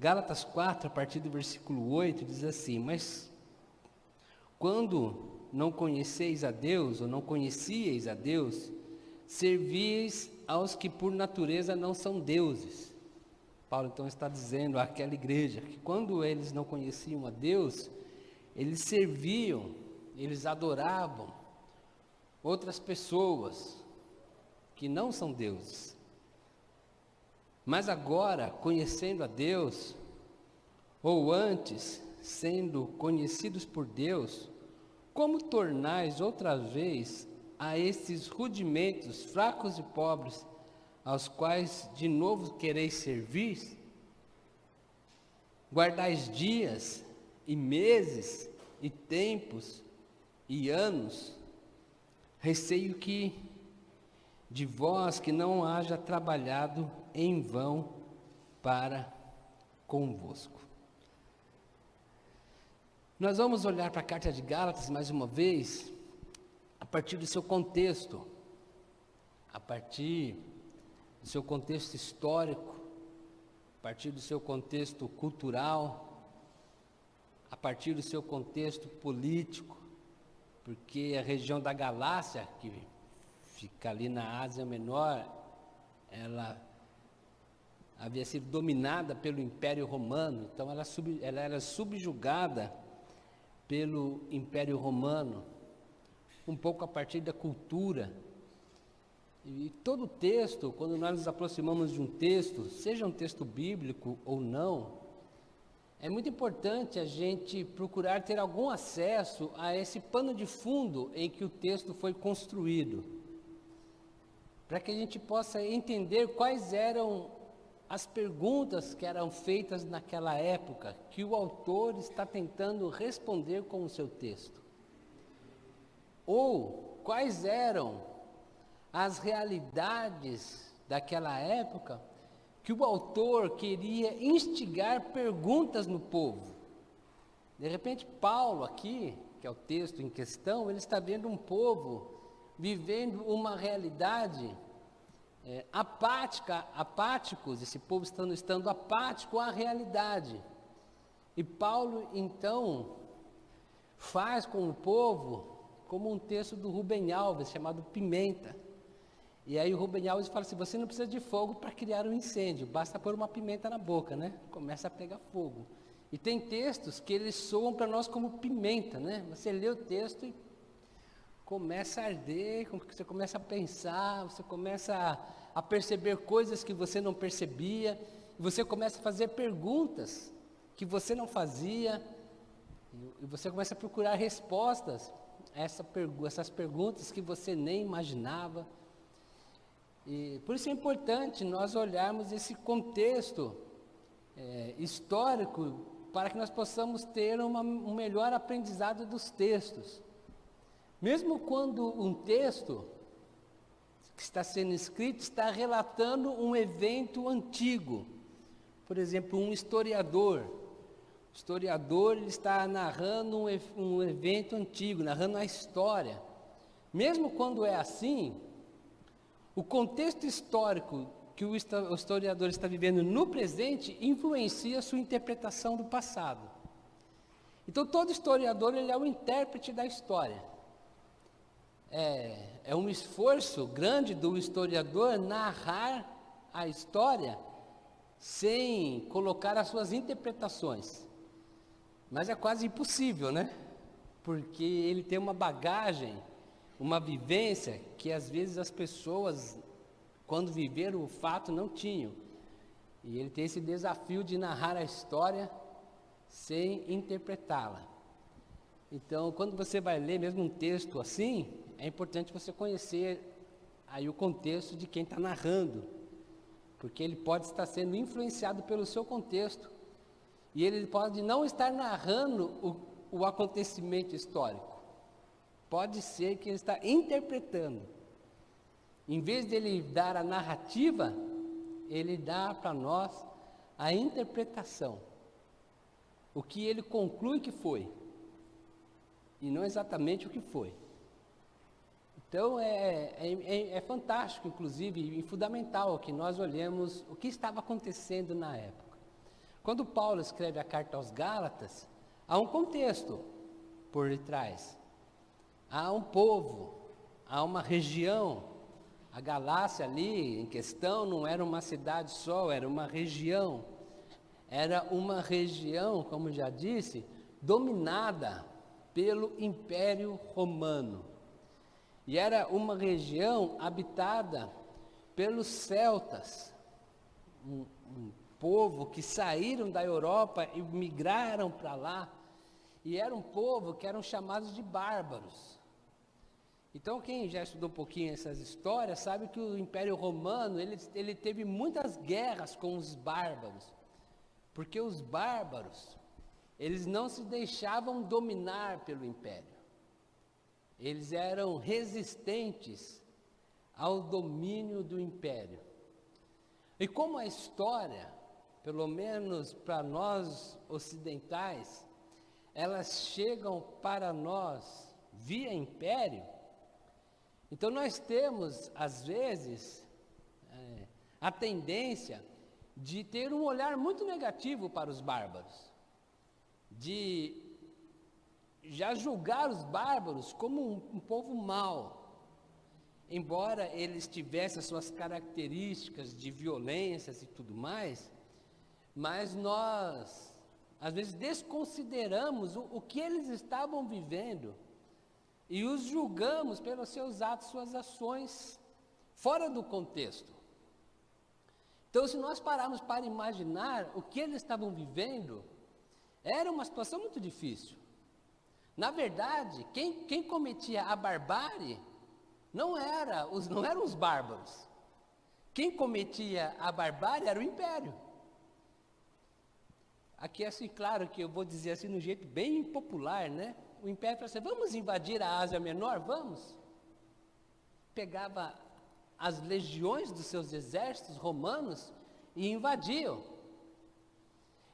Gálatas 4, a partir do versículo 8, diz assim: mas quando não conheceis a Deus, ou não conhecieis a Deus, servíeis aos que por natureza não são deuses. Paulo então está dizendo àquela igreja que quando eles não conheciam a Deus, eles serviam, eles adoravam outras pessoas que não são deuses. Mas agora, conhecendo a Deus, ou antes, sendo conhecidos por Deus, como tornais outra vez a esses rudimentos fracos e pobres, aos quais de novo quereis servir? Guardais dias, e meses, e tempos, e anos, receio que de vós que não haja trabalhado em vão para convosco. Nós vamos olhar para a carta de Gálatas mais uma vez, a partir do seu contexto, a partir do seu contexto histórico, a partir do seu contexto cultural, a partir do seu contexto político, porque a região da Galácia, que fica ali na Ásia Menor, ela havia sido dominada pelo Império Romano, então ela era subjugada pelo Império Romano, um pouco a partir da cultura. E todo texto, quando nós nos aproximamos de um texto, seja um texto bíblico ou não, é muito importante a gente procurar ter algum acesso a esse pano de fundo em que o texto foi construído, para que a gente possa entender quais eram as perguntas que eram feitas naquela época, que o autor está tentando responder com o seu texto. Ou quais eram as realidades daquela época que o autor queria instigar perguntas no povo. De repente, Paulo aqui, que é o texto em questão, ele está vendo um povo vivendo uma realidade apáticos, esse povo estando apático à realidade. E Paulo, então, faz com o povo como um texto do Rubem Alves, chamado Pimenta. E aí o Rubem Alves fala assim: você não precisa de fogo para criar um incêndio, basta pôr uma pimenta na boca, né? Começa a pegar fogo. E tem textos que eles soam para nós como pimenta, né? Você lê o texto e começa a arder, você começa a pensar, você começa a perceber coisas que você não percebia, você começa a fazer perguntas que você não fazia, e você começa a procurar respostas a essas perguntas que você nem imaginava. E por isso é importante nós olharmos esse contexto histórico para que nós possamos ter um melhor aprendizado dos textos. Mesmo quando um texto que está sendo escrito está relatando um evento antigo, por exemplo, um historiador. O historiador ele está narrando um evento antigo, narrando a história. Mesmo quando é assim, o contexto histórico que o historiador está vivendo no presente influencia a sua interpretação do passado. Então, todo historiador ele é um intérprete da história. É um esforço grande do historiador narrar a história sem colocar as suas interpretações. Mas é quase impossível, né? Porque ele tem uma bagagem, uma vivência que às vezes as pessoas, quando viveram o fato, não tinham. E ele tem esse desafio de narrar a história sem interpretá-la. Então, quando você vai ler mesmo um texto assim, é importante você conhecer aí o contexto de quem está narrando, porque ele pode estar sendo influenciado pelo seu contexto, e ele pode não estar narrando o acontecimento histórico. Pode ser que ele está interpretando. Em vez dele dar a narrativa, ele dá para nós a interpretação. O que ele conclui que foi, e não exatamente o que foi. Então é fantástico, inclusive, e fundamental que nós olhemos o que estava acontecendo na época. Quando Paulo escreve a carta aos Gálatas, há um contexto por detrás. Há um povo, há uma região. A Galácia ali em questão não era uma cidade só, era uma região. Era uma região, como já disse, dominada pelo Império Romano. E era uma região habitada pelos celtas, um povo que saíram da Europa e migraram para lá. E era um povo que eram chamados de bárbaros. Então, quem já estudou um pouquinho essas histórias, sabe que o Império Romano, ele teve muitas guerras com os bárbaros, porque os bárbaros, eles não se deixavam dominar pelo Império, eles eram resistentes ao domínio do Império. E como a história, pelo menos para nós ocidentais, elas chegam para nós via Império, então nós temos, às vezes, a tendência de ter um olhar muito negativo para os bárbaros, de já julgar os bárbaros como um povo mau, embora eles tivessem as suas características de violências e tudo mais, mas nós, às vezes, desconsideramos o que eles estavam vivendo, e os julgamos pelos seus atos, suas ações, fora do contexto. Então, se nós pararmos para imaginar o que eles estavam vivendo, era uma situação muito difícil. Na verdade, quem cometia a barbárie não eram os bárbaros. Quem cometia a barbárie era o Império. Aqui é assim, claro que eu vou dizer assim, no jeito bem popular, né? O Império falou assim, vamos invadir a Ásia Menor? Vamos. Pegava as legiões dos seus exércitos romanos e invadiam.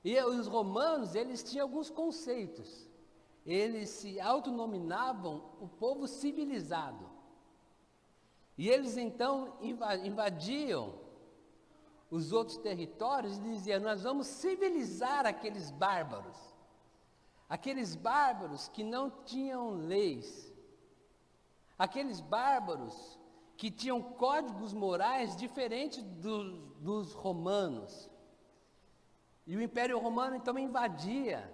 E os romanos, eles tinham alguns conceitos. Eles se autonominavam o povo civilizado. E eles então invadiam os outros territórios e diziam, nós vamos civilizar aqueles bárbaros. Aqueles bárbaros que não tinham leis, aqueles bárbaros que tinham códigos morais diferentes dos romanos. E o Império Romano então invadia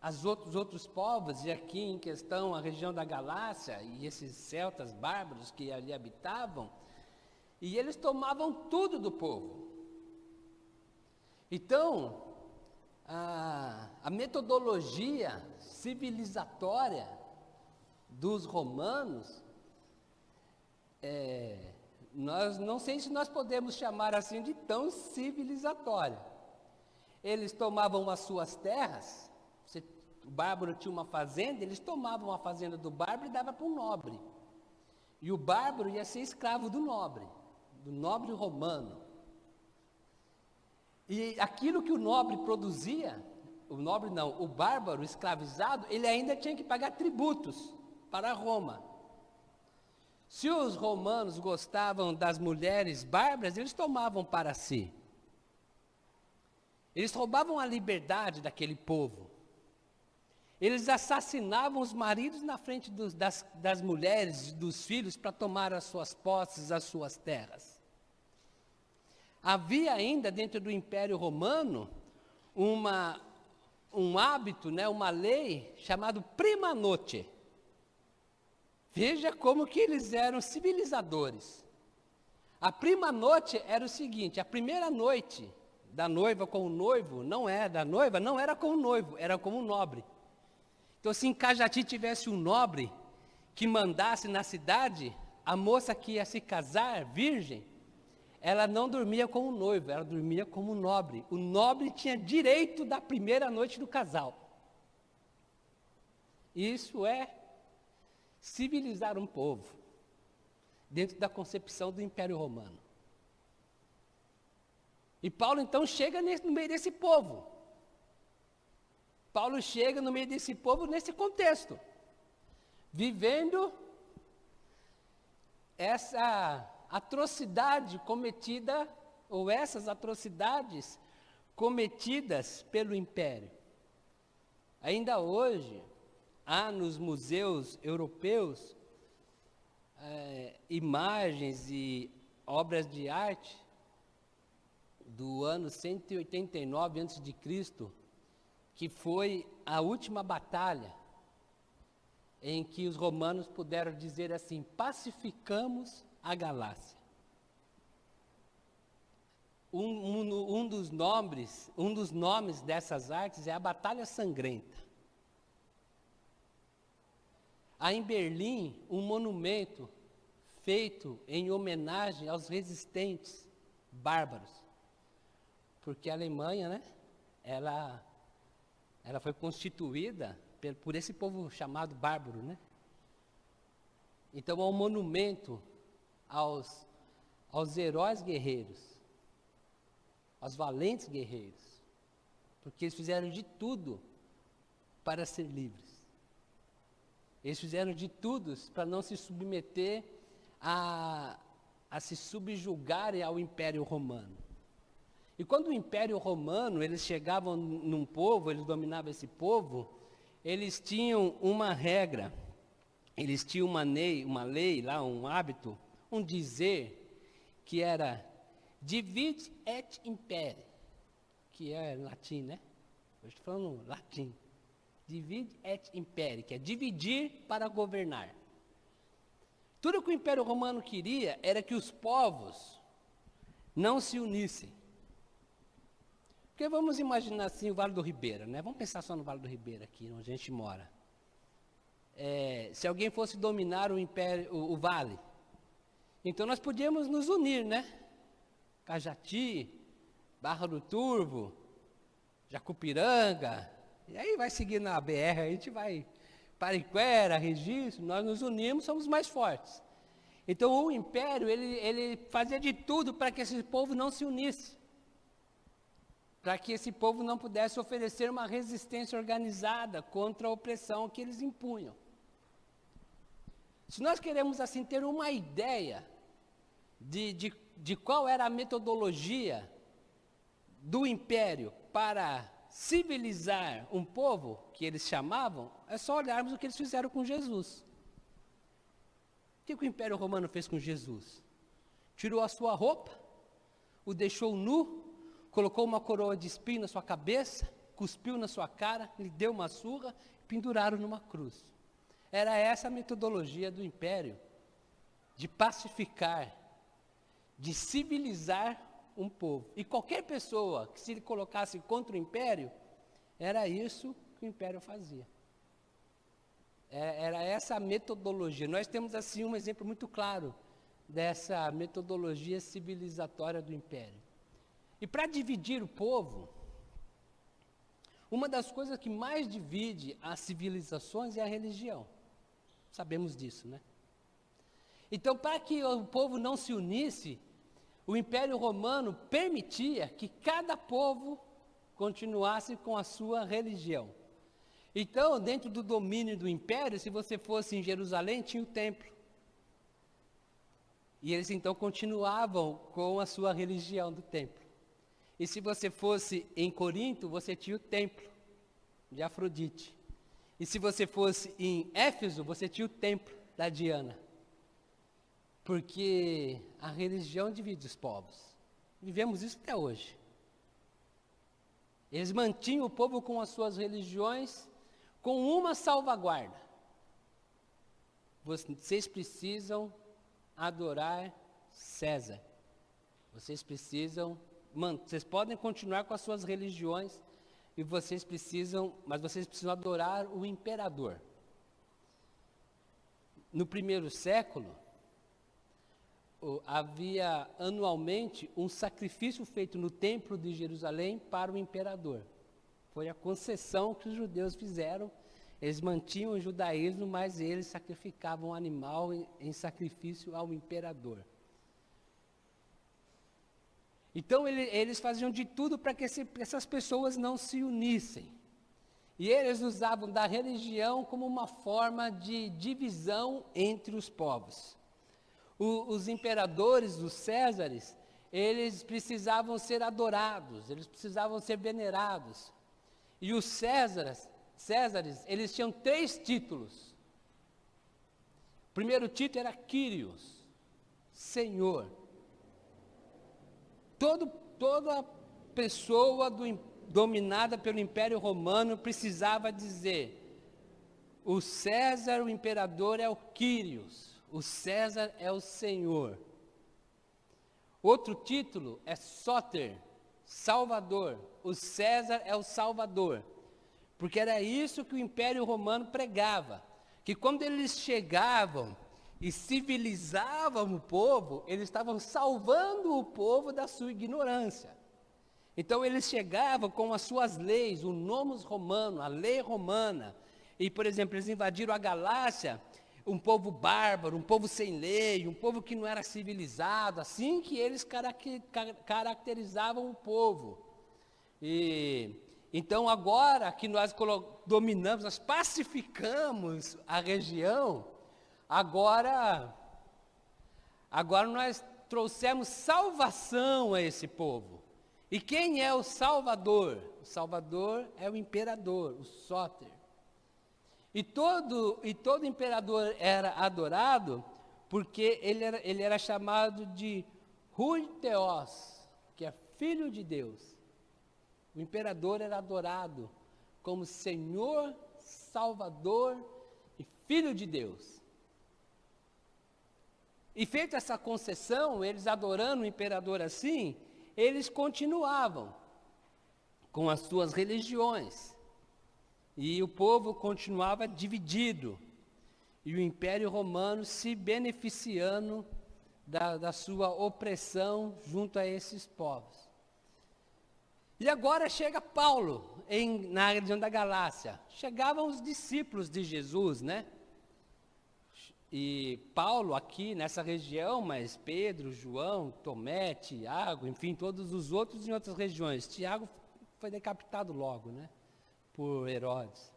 os outros povos, e aqui em questão a região da Galácia, e esses celtas bárbaros que ali habitavam, e eles tomavam tudo do povo. Então, a metodologia civilizatória dos romanos, nós não sei se nós podemos chamar assim de tão civilizatória. Eles tomavam as suas terras, o bárbaro tinha uma fazenda, eles tomavam a fazenda do bárbaro e davam para um nobre. E o bárbaro ia ser escravo do nobre romano. E aquilo que o nobre produzia, o bárbaro escravizado, ele ainda tinha que pagar tributos para Roma. Se os romanos gostavam das mulheres bárbaras, eles tomavam para si. Eles roubavam a liberdade daquele povo. Eles assassinavam os maridos na frente das mulheres, dos filhos, para tomar as suas posses, as suas terras. Havia ainda dentro do Império Romano um hábito, uma lei chamada prima nocte. Veja como que eles eram civilizadores. A prima nocte era o seguinte, a primeira noite da noiva com o noivo, não era com o noivo, era com o nobre. Então, se em Cajati tivesse um nobre que mandasse na cidade, a moça que ia se casar, virgem, ela não dormia com o noivo, ela dormia como o nobre. O nobre tinha direito da primeira noite do casal. Isso é civilizar um povo, dentro da concepção do Império Romano. E Paulo então chega no meio desse povo. Paulo chega no meio desse povo nesse contexto, vivendo essa atrocidade cometida, ou essas atrocidades, cometidas pelo império. Ainda hoje, há nos museus europeus imagens e obras de arte do ano 189 a.C., que foi a última batalha em que os romanos puderam dizer assim: pacificamos a Galácia. Um dos nomes dessas artes é a Batalha Sangrenta. Há em Berlim um monumento feito em homenagem aos resistentes bárbaros, porque a Alemanha, né, ela foi constituída por esse povo chamado bárbaro, né? Então há um monumento aos heróis guerreiros, aos valentes guerreiros, porque eles fizeram de tudo para ser livres. Eles fizeram de tudo para não se submeter a se subjugarem ao Império Romano. E quando o Império Romano, eles chegavam num povo, eles dominavam esse povo, eles tinham uma regra, eles tinham uma lei lá, um hábito, um dizer, que era divide et impere, que é latim, né? Eu estou falando latim. Divide et impere, que é dividir para governar. Tudo que o Império Romano queria era que os povos não se unissem. Porque vamos imaginar assim o Vale do Ribeira, né? Vamos pensar só no Vale do Ribeira aqui, onde a gente mora. Se alguém fosse dominar o império, o vale, então nós podíamos nos unir, né? Cajati, Barra do Turvo, Jacupiranga, e aí vai seguir na BR, a gente vai Pariquera, Registro, nós nos unimos, somos mais fortes. Então o império, ele fazia de tudo para que esse povo não se unisse, para que esse povo não pudesse oferecer uma resistência organizada contra a opressão que eles impunham. Se nós queremos assim ter uma ideia de qual era a metodologia do império para civilizar um povo, que eles chamavam, é só olharmos o que eles fizeram com Jesus. O que o Império Romano fez com Jesus? Tirou a sua roupa, o deixou nu, colocou uma coroa de espinho na sua cabeça, cuspiu na sua cara, lhe deu uma surra, penduraram numa cruz. Era essa a metodologia do império, de pacificar, de civilizar um povo. E qualquer pessoa que se colocasse contra o império, era isso que o império fazia. Era essa a metodologia. Nós temos assim um exemplo muito claro dessa metodologia civilizatória do império. E para dividir o povo, uma das coisas que mais divide as civilizações é a religião. Sabemos disso, né? Então, para que o povo não se unisse, o Império Romano permitia que cada povo continuasse com a sua religião. Então, dentro do domínio do Império, se você fosse em Jerusalém, tinha o templo. E eles então continuavam com a sua religião do templo. E se você fosse em Corinto, você tinha o templo de Afrodite. E se você fosse em Éfeso, você tinha o templo da Diana. Porque a religião divide os povos. Vivemos isso até hoje. Eles mantinham o povo com as suas religiões, com uma salvaguarda. Vocês precisam adorar César. Vocês podem continuar com as suas religiões, mas vocês precisam adorar o imperador. No primeiro século, havia anualmente um sacrifício feito no templo de Jerusalém para o imperador. Foi a concessão que os judeus fizeram. Eles mantinham o judaísmo, mas eles sacrificavam um animal em sacrifício ao imperador. Então eles faziam de tudo para que essas pessoas não se unissem. E eles usavam da religião como uma forma de divisão entre os povos. Os imperadores, os Césares, eles precisavam ser adorados, eles precisavam ser venerados. E os Césares, eles tinham 3 títulos. O primeiro título era Kyrios, Senhor. Toda pessoa dominada pelo Império Romano precisava dizer: o César, o imperador, é o Kyrios, o César é o Senhor. Outro título é Sóter, Salvador, o César é o Salvador, porque era isso que o Império Romano pregava, que quando eles chegavam e civilizavam o povo, eles estavam salvando o povo da sua ignorância. Então eles chegavam com as suas leis, o nomos romano, a lei romana, e por exemplo, eles invadiram a Galácia, um povo bárbaro, um povo sem lei, um povo que não era civilizado, assim que eles caracterizavam o povo. E então agora que nós dominamos, nós pacificamos a região, agora nós trouxemos salvação a esse povo. E quem é o Salvador? O Salvador é o imperador, o Sóter. E todo imperador era adorado porque ele era chamado de Hui Theos, que é filho de Deus. O imperador era adorado como Senhor, Salvador e Filho de Deus. E feita essa concessão, eles adorando o imperador assim, eles continuavam com as suas religiões. E o povo continuava dividido. E o Império Romano se beneficiando da sua opressão junto a esses povos. E agora chega Paulo, na região da Galácia. Chegavam os discípulos de Jesus, né? E Paulo aqui nessa região, mas Pedro, João, Tomé, Tiago, enfim, todos os outros em outras regiões. Tiago foi decapitado logo, né? Por Herodes.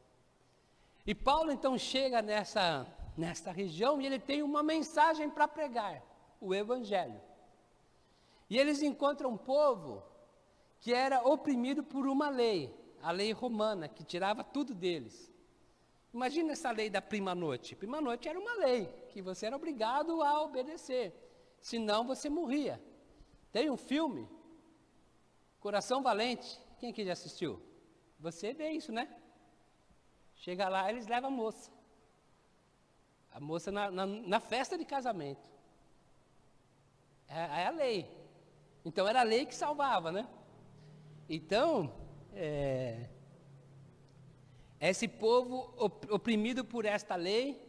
E Paulo então chega nesta região e ele tem uma mensagem para pregar, o Evangelho. E eles encontram um povo que era oprimido por uma lei, a lei romana, que tirava tudo deles. Imagina essa lei da prima noite. Prima noite era uma lei que você era obrigado a obedecer, senão você morria. Tem um filme, Coração Valente, quem aqui já assistiu? Você vê isso, né? Chega lá, eles levam a moça. A moça na festa de casamento. É a lei. Então era a lei que salvava, né? Então, esse povo oprimido por esta lei,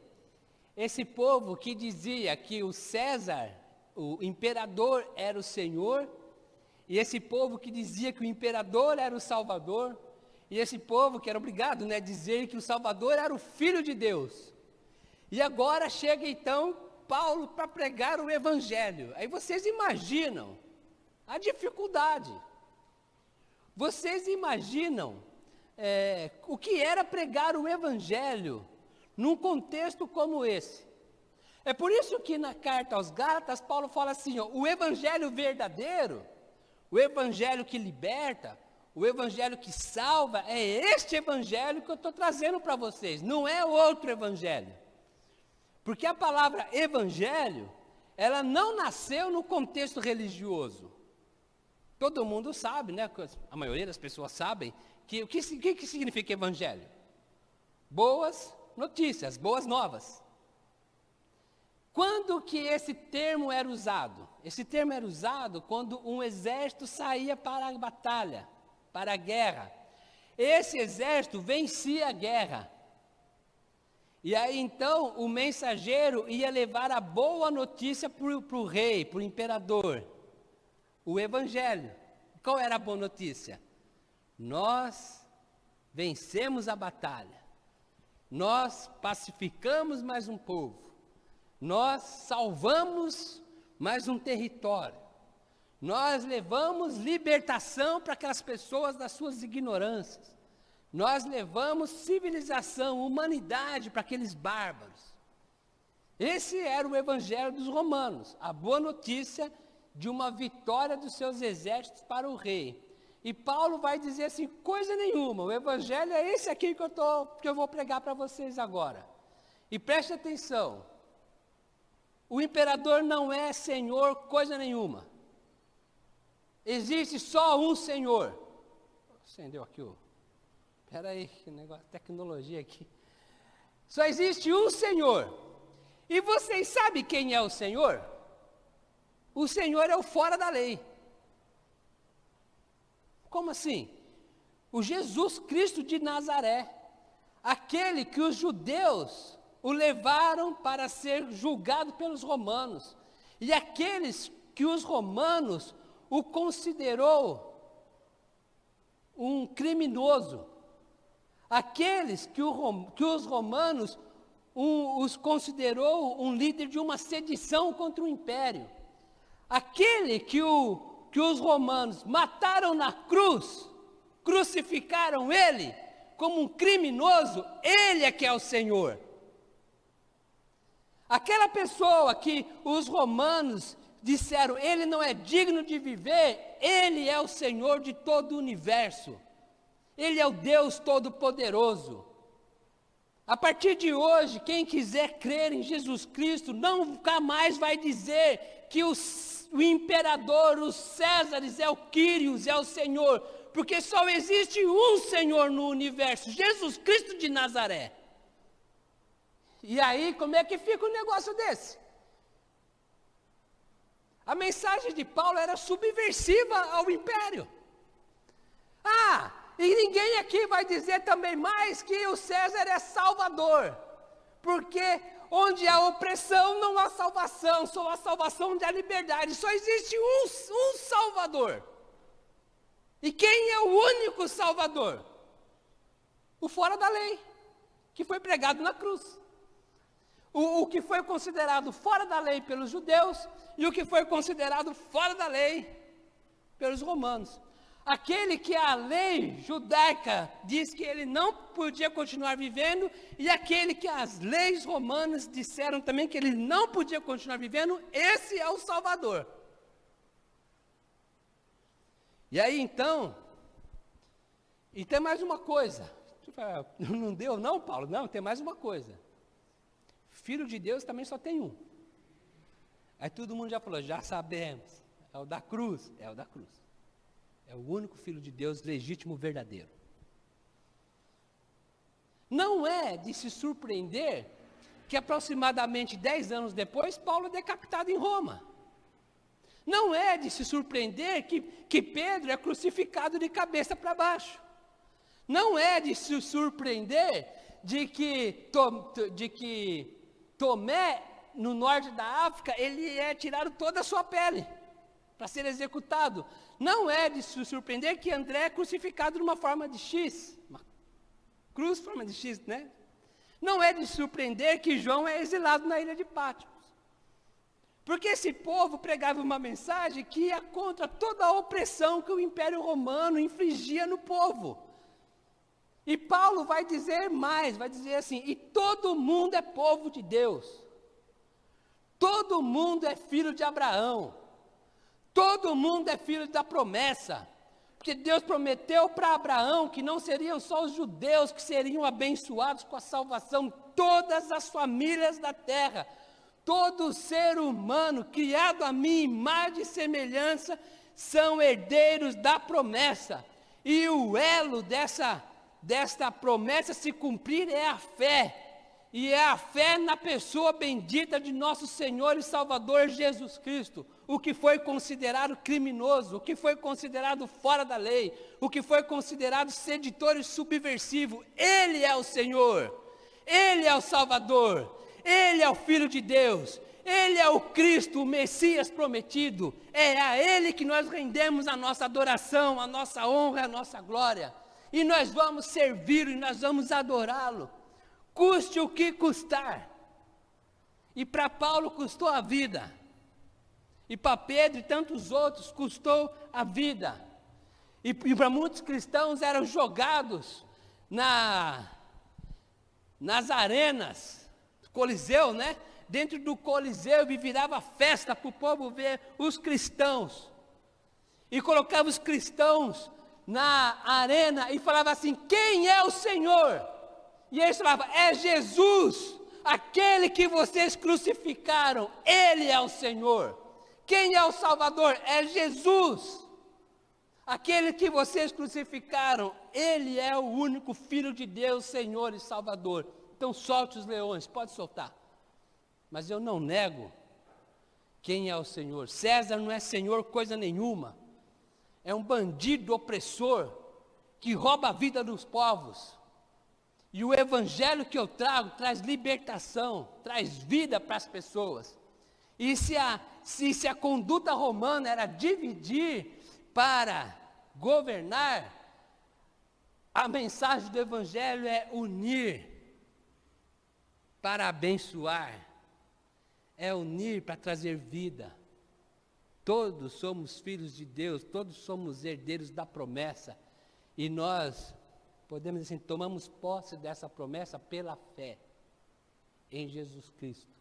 esse povo que dizia que o César, o imperador, era o Senhor, e esse povo que dizia que o imperador era o Salvador, e esse povo que era obrigado, né, a dizer que o Salvador era o Filho de Deus. E agora chega então Paulo para pregar o Evangelho. Aí vocês imaginam a dificuldade. Vocês imaginam o que era pregar o Evangelho num contexto como esse. É por isso que na carta aos Gálatas, Paulo fala assim, ó, o Evangelho verdadeiro, o Evangelho que liberta, o Evangelho que salva, é este Evangelho que eu estou trazendo para vocês, não é outro Evangelho. Porque a palavra Evangelho, ela não nasceu no contexto religioso. Todo mundo sabe, né? A maioria das pessoas sabem que o que significa Evangelho? Boas notícias, boas novas. Quando que esse termo era usado? Esse termo era usado quando um exército saía para a batalha, para a guerra. Esse exército vencia a guerra. E aí então o mensageiro ia levar a boa notícia para o rei, para o imperador. O Evangelho. Qual era a boa notícia? Nós vencemos a batalha. Nós pacificamos mais um povo. Nós salvamos mais um território. Nós levamos libertação para aquelas pessoas das suas ignorâncias. Nós levamos civilização, humanidade para aqueles bárbaros. Esse era o Evangelho dos romanos, a boa notícia de uma vitória dos seus exércitos para o rei. E Paulo vai dizer assim, coisa nenhuma, o evangelho é esse aqui que eu vou pregar para vocês agora. E preste atenção, o imperador não é senhor coisa nenhuma. Existe só um senhor. Acendeu aqui o... Espera aí, que negócio, tecnologia aqui. Só existe um senhor. E vocês sabem quem é o senhor? O senhor é o fora da lei. Como assim? O Jesus Cristo de Nazaré, aquele que os judeus o levaram para ser julgado pelos romanos, e aqueles que os romanos o considerou um criminoso, aqueles que os romanos os considerou um líder de uma sedição contra o império, aquele que os romanos mataram na cruz, crucificaram ele como um criminoso, ele é que é o Senhor. Aquela pessoa que os romanos disseram, ele não é digno de viver, ele é o Senhor de todo o universo. Ele é o Deus Todo-Poderoso. A partir de hoje, quem quiser crer em Jesus Cristo, nunca mais vai dizer que o imperador, os Césares, é o Quírios, é o Senhor, porque só existe um Senhor no universo, Jesus Cristo de Nazaré. E aí, como é que fica um negócio desse? A mensagem de Paulo era subversiva ao império. E ninguém aqui vai dizer também mais que o César é salvador, porque onde há opressão não há salvação, só há salvação onde há liberdade, só existe um salvador. E quem é o único salvador? O fora da lei, que foi pregado na cruz. O que foi considerado fora da lei pelos judeus e o que foi considerado fora da lei pelos romanos. Aquele que a lei judaica diz que ele não podia continuar vivendo, e aquele que as leis romanas disseram também que ele não podia continuar vivendo, esse é o Salvador. E aí então, e tem mais uma coisa. Não deu não, Paulo? Não, tem mais uma coisa. Filho de Deus também só tem um. Aí todo mundo já falou, já sabemos, é o da cruz, é o da cruz. É o único Filho de Deus legítimo, verdadeiro. Não é de se surpreender que aproximadamente 10 anos depois, Paulo é decapitado em Roma. Não é de se surpreender que Pedro é crucificado de cabeça para baixo. Não é de se surpreender de que Tomé, no norte da África, ele é tirado toda a sua pele para ser executado. Não é de se surpreender que André é crucificado numa forma de X, uma cruz forma de X, né? Não é de se surpreender que João é exilado na ilha de Patmos. Porque esse povo pregava uma mensagem que ia contra toda a opressão que o Império Romano infligia no povo. E Paulo vai dizer mais, vai dizer assim, e todo mundo é povo de Deus. Todo mundo é filho de Abraão. Todo mundo é filho da promessa, porque Deus prometeu para Abraão que não seriam só os judeus que seriam abençoados com a salvação, todas as famílias da terra, todo ser humano criado à minha imagem e semelhança são herdeiros da promessa, e o elo desta promessa se cumprir é a fé, e é a fé na pessoa bendita de nosso Senhor e Salvador Jesus Cristo. O que foi considerado criminoso, o que foi considerado fora da lei, o que foi considerado seditor e subversivo, Ele é o Senhor, Ele é o Salvador, Ele é o Filho de Deus, Ele é o Cristo, o Messias prometido, é a Ele que nós rendemos a nossa adoração, a nossa honra, a nossa glória, e nós vamos servi-lo e nós vamos adorá-lo, custe o que custar. E para Paulo custou a vida. E para Pedro e tantos outros custou a vida. E para muitos cristãos eram jogados nas arenas, Coliseu, né? dentro do Coliseu e virava festa para o povo ver os cristãos. E colocava os cristãos na arena e falava assim: quem é o Senhor? E eles falavam: é Jesus, aquele que vocês crucificaram, Ele é o Senhor. Quem é o Salvador? É Jesus, aquele que vocês crucificaram, Ele é o único Filho de Deus, Senhor e Salvador. Então solte os leões, pode soltar. Mas eu não nego quem é o Senhor. César não é Senhor coisa nenhuma. É um bandido opressor que rouba a vida dos povos. E o evangelho que eu trago traz libertação, traz vida para as pessoas. E se a conduta romana era dividir para governar, a mensagem do evangelho é unir para abençoar, é unir para trazer vida. Todos somos filhos de Deus, todos somos herdeiros da promessa. E nós, podemos dizer assim, tomamos posse dessa promessa pela fé em Jesus Cristo.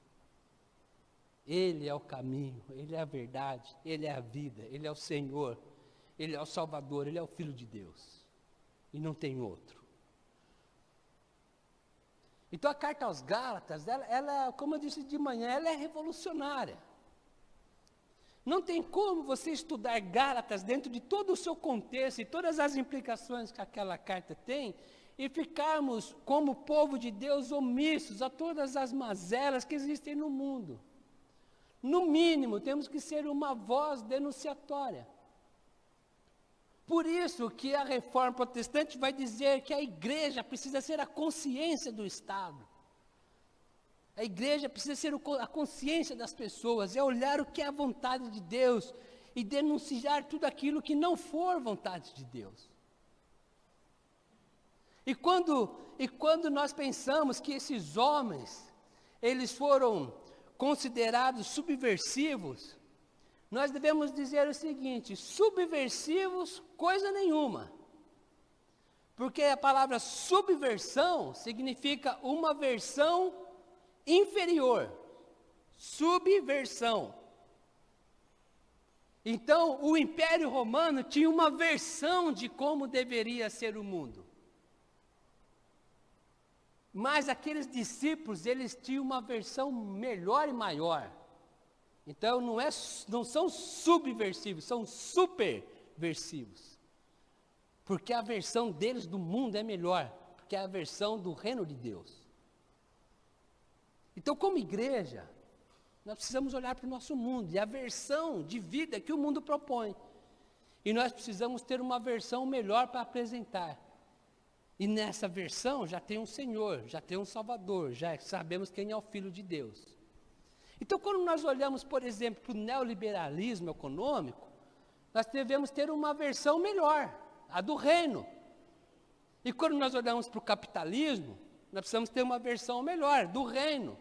Ele é o caminho, Ele é a verdade, Ele é a vida, Ele é o Senhor, Ele é o Salvador, Ele é o Filho de Deus. E não tem outro. Então a carta aos Gálatas, ela, como eu disse de manhã, ela é revolucionária. Não tem como você estudar Gálatas dentro de todo o seu contexto e todas as implicações que aquela carta tem e ficarmos, como povo de Deus, omissos a todas as mazelas que existem no mundo. No mínimo, temos que ser uma voz denunciatória. Por isso que a reforma protestante vai dizer que a igreja precisa ser a consciência do Estado. A igreja precisa ser a consciência das pessoas, é olhar o que é a vontade de Deus e denunciar tudo aquilo que não for vontade de Deus. E quando nós pensamos que esses homens, eles foram considerados subversivos, nós devemos dizer o seguinte: subversivos, coisa nenhuma. Porque a palavra subversão significa uma versão inferior, subversão. Então, o Império Romano tinha uma versão de como deveria ser o mundo. Mas aqueles discípulos, eles tinham uma versão melhor e maior. Então, não são subversivos, são superversivos. Porque a versão deles do mundo é melhor, porque é a versão do reino de Deus. Então, como igreja, nós precisamos olhar para o nosso mundo e a versão de vida que o mundo propõe. E nós precisamos ter uma versão melhor para apresentar. E nessa versão já tem um Senhor, já tem um Salvador, já sabemos quem é o Filho de Deus. Então, quando nós olhamos, por exemplo, para o neoliberalismo econômico, nós devemos ter uma versão melhor, a do reino. E quando nós olhamos para o capitalismo, nós precisamos ter uma versão melhor, do reino.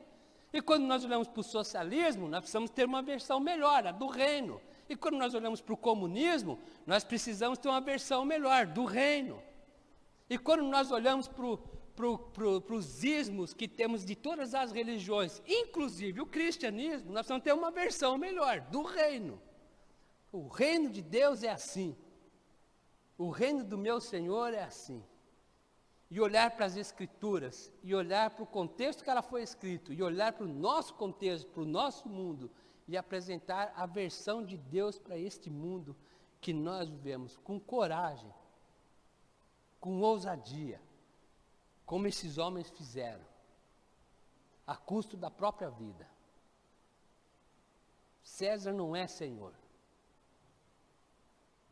E quando nós olhamos para o socialismo, nós precisamos ter uma versão melhor, a do reino. E quando nós olhamos para o comunismo, nós precisamos ter uma versão melhor, do reino. E quando nós olhamos para os ismos que temos de todas as religiões, inclusive o cristianismo, nós precisamos ter uma versão melhor, do reino. O reino de Deus é assim. O reino do meu Senhor é assim. E olhar para as Escrituras, e olhar para o contexto que ela foi escrita, e olhar para o nosso contexto, para o nosso mundo, e apresentar a versão de Deus para este mundo que nós vivemos, com coragem, com ousadia, como esses homens fizeram, a custo da própria vida. César não é Senhor.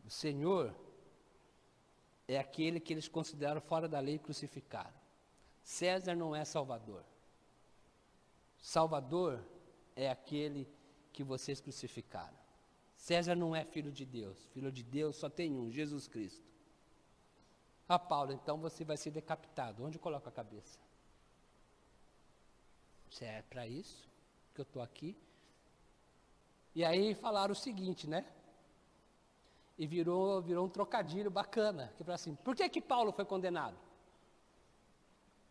O Senhor é aquele que eles consideraram fora da lei e crucificaram. César não é Salvador. Salvador é aquele que vocês crucificaram. César não é filho de Deus. Filho de Deus só tem um, Jesus Cristo. Ah, Paulo, então você vai ser decapitado. Onde coloca a cabeça? Se é para isso que eu estou aqui. E aí falaram o seguinte, né? E virou um trocadilho bacana. Que para assim, por que Paulo foi condenado?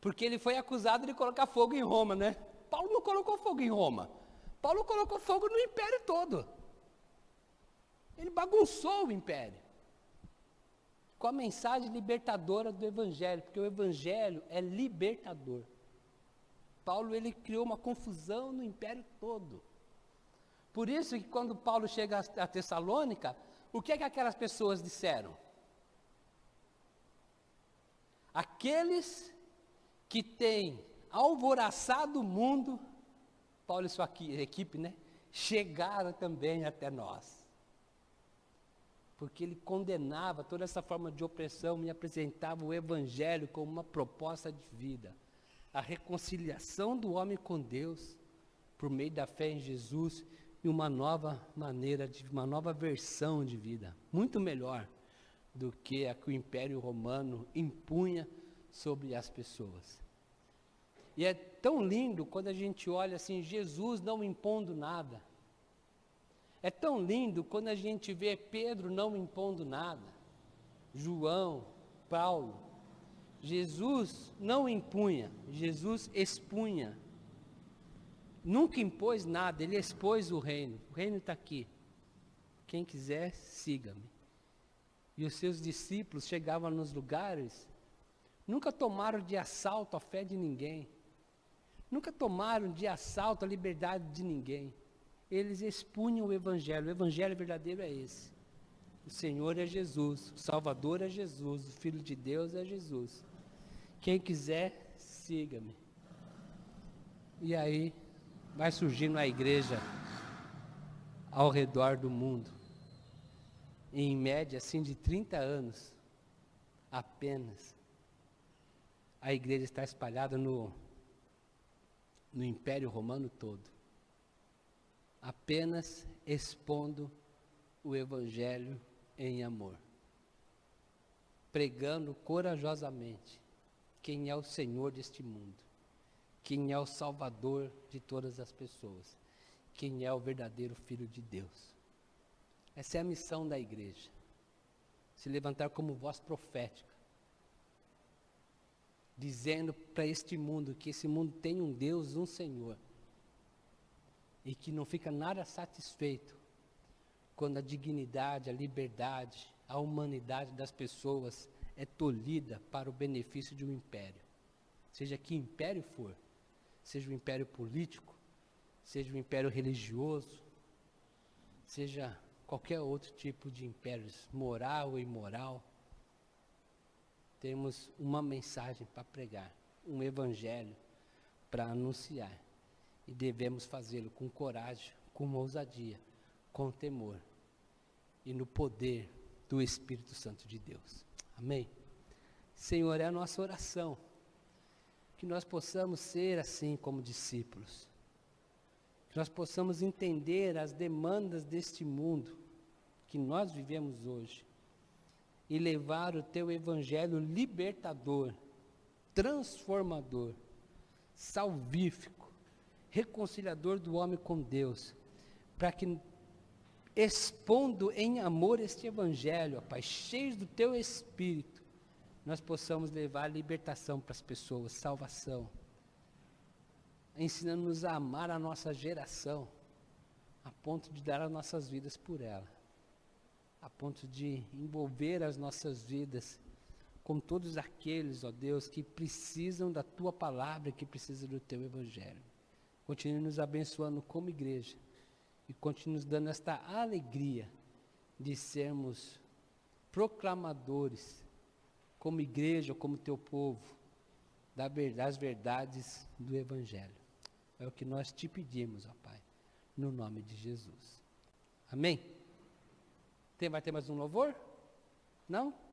Porque ele foi acusado de colocar fogo em Roma, né? Paulo não colocou fogo em Roma. Paulo colocou fogo no império todo. Ele bagunçou o império. Com a mensagem libertadora do Evangelho, porque o Evangelho é libertador. Paulo, ele criou uma confusão no império todo. Por isso que quando Paulo chega a Tessalônica, o que é que aquelas pessoas disseram? Aqueles que têm alvoroçado o mundo, Paulo e sua equipe, né? Chegaram também até nós. Porque ele condenava toda essa forma de opressão e apresentava o Evangelho como uma proposta de vida. A reconciliação do homem com Deus, por meio da fé em Jesus, e uma nova maneira, uma nova versão de vida, muito melhor do que a que o Império Romano impunha sobre as pessoas. E é tão lindo quando a gente olha assim, Jesus não impondo nada. É tão lindo quando a gente vê Pedro não impondo nada, João, Paulo. Jesus não impunha, Jesus expunha. Nunca impôs nada, ele expôs o reino. O reino está aqui. Quem quiser, siga-me. E os seus discípulos chegavam nos lugares, nunca tomaram de assalto a fé de ninguém. Nunca tomaram de assalto a liberdade de ninguém. Eles expunham o Evangelho verdadeiro é esse. O Senhor é Jesus, o Salvador é Jesus, o Filho de Deus é Jesus. Quem quiser, siga-me. E aí, vai surgindo a igreja ao redor do mundo. Em média, assim, de 30 anos, apenas, a igreja está espalhada no Império Romano todo. Apenas expondo o Evangelho em amor. Pregando corajosamente quem é o Senhor deste mundo. Quem é o Salvador de todas as pessoas. Quem é o verdadeiro Filho de Deus. Essa é a missão da igreja. Se levantar como voz profética. Dizendo para este mundo que esse mundo tem um Deus, um Senhor. E que não fica nada satisfeito quando a dignidade, a liberdade, a humanidade das pessoas é tolhida para o benefício de um império. Seja que império for, seja o império político, seja o império religioso, seja qualquer outro tipo de impérios, moral ou imoral, temos uma mensagem para pregar, um evangelho para anunciar. E devemos fazê-lo com coragem, com ousadia, com temor e no poder do Espírito Santo de Deus. Amém? Senhor, é a nossa oração, que nós possamos ser assim como discípulos, que nós possamos entender as demandas deste mundo que nós vivemos hoje e levar o Teu Evangelho libertador, transformador, salvífico, reconciliador do homem com Deus, para que, expondo em amor este Evangelho, ó Pai, cheios do Teu Espírito, nós possamos levar libertação para as pessoas, salvação, ensinando-nos a amar a nossa geração, a ponto de dar as nossas vidas por ela, a ponto de envolver as nossas vidas com todos aqueles, ó Deus, que precisam da Tua palavra, que precisam do Teu Evangelho. Continue nos abençoando como igreja e continue nos dando esta alegria de sermos proclamadores como igreja, como Teu povo, das verdades do Evangelho. É o que nós te pedimos, ó Pai, no nome de Jesus. Amém? Vai ter mais um louvor? Não?